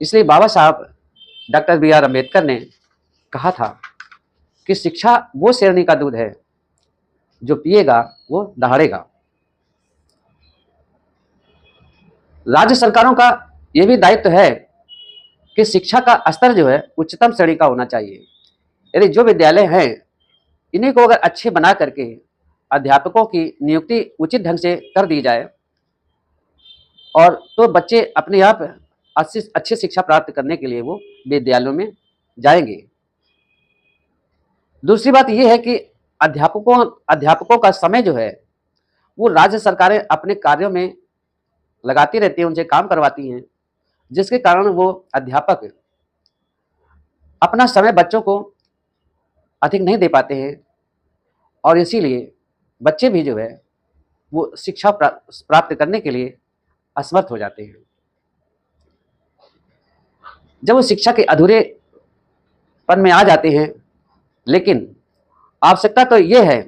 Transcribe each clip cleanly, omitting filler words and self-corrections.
इसलिए बाबा साहब doctor B are Ambedkar ने कहा था कि शिक्षा वो शेरनी का दूध है जो पिएगा वो दहाड़ेगा। राज्य सरकारों का यह भी दायित्व है कि शिक्षा का स्तर जो है उच्चतम श्रेणी का होना चाहिए। यदि जो विद्यालय हैं इन्हीं को अगर अच्छे बना करके अध्यापकों की नियुक्ति उचित ढंग से कर दी जाए और तो बच्चे अपने आप अच्छी शिक्षा प्राप्त करने के लिए वो विद्यालयों में जाएंगे। दूसरी बात यह है कि अध्यापकों का समय जो है वो राज्य सरकारें अपने कार्यों में लगाती रहती हैं, उनसे काम करवाती हैं, जिसके कारण वो अध्यापक अपना समय बच्चों को अधिक नहीं दे पाते हैं और इसीलिए बच्चे भी जो है वो शिक्षा प्राप्त करने के लिए असमर्थ हो जाते हैं। जब वो शिक्षा के अधूरेपन में आ जाते हैं, लेकिन आवश्यकता तो ये है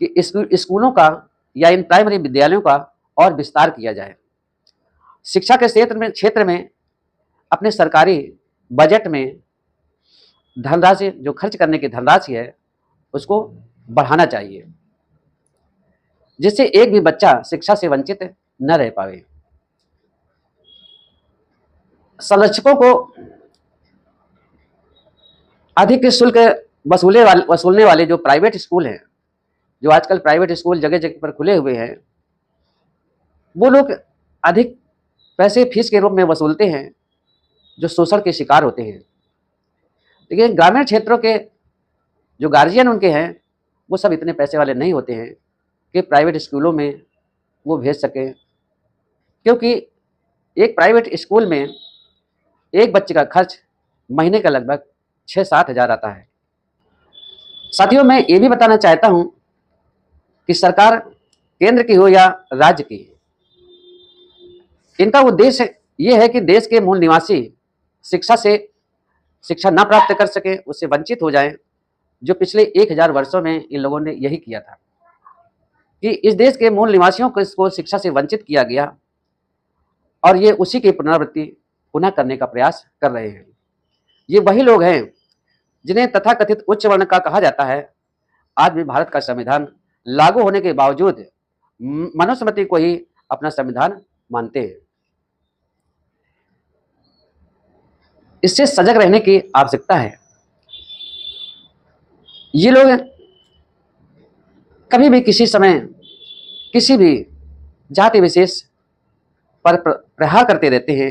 कि स्कूलों का या इन प्राइमरी विद्यालयों का और विस्तार किया जाए। शिक्षा के क्षेत्र में अपने सरकारी बजट में धनराशि जो खर्च करने की धनराशि है उसको बढ़ाना चाहिए, जिससे एक भी बच्चा शिक्षा से वंचित न रह पाए। संरक्षकों को अधिक शुल्क वसूलने वाले जो प्राइवेट स्कूल हैं, जो आजकल प्राइवेट स्कूल जगह जगह पर खुले हुए हैं, वो लोग अधिक पैसे फीस के रूप में वसूलते हैं जो शोषण के शिकार होते हैं। लेकिन ग्रामीण क्षेत्रों के जो गार्जियन उनके हैं वो सब इतने पैसे वाले नहीं होते हैं कि प्राइवेट स्कूलों में वो भेज सकें, क्योंकि एक प्राइवेट स्कूल में एक बच्चे का खर्च महीने का लगभग 6-7 हज़ार आता है। साथियों, मैं ये भी बताना चाहता हूँ कि सरकार केंद्र की हो या राज्य की, इनका उद्देश्य ये है कि देश के मूल निवासी शिक्षा ना प्राप्त कर सके, उससे वंचित हो जाएं, जो पिछले 1000 वर्षों में इन लोगों ने यही किया था कि इस देश के मूल निवासियों को इसको शिक्षा से वंचित किया गया और ये उसी की पुनरावृत्ति पुनः करने का प्रयास कर रहे हैं। ये वही लोग हैं जिन्हें तथाकथित उच्च वर्ण का कहा जाता है। आज भी भारत का संविधान लागू होने के बावजूद मनुस्मृति को ही अपना संविधान मानते हैं। इससे सजग रहने की आवश्यकता है। ये लोग कभी भी किसी समय किसी भी जाति विशेष पर प्रहार करते रहते हैं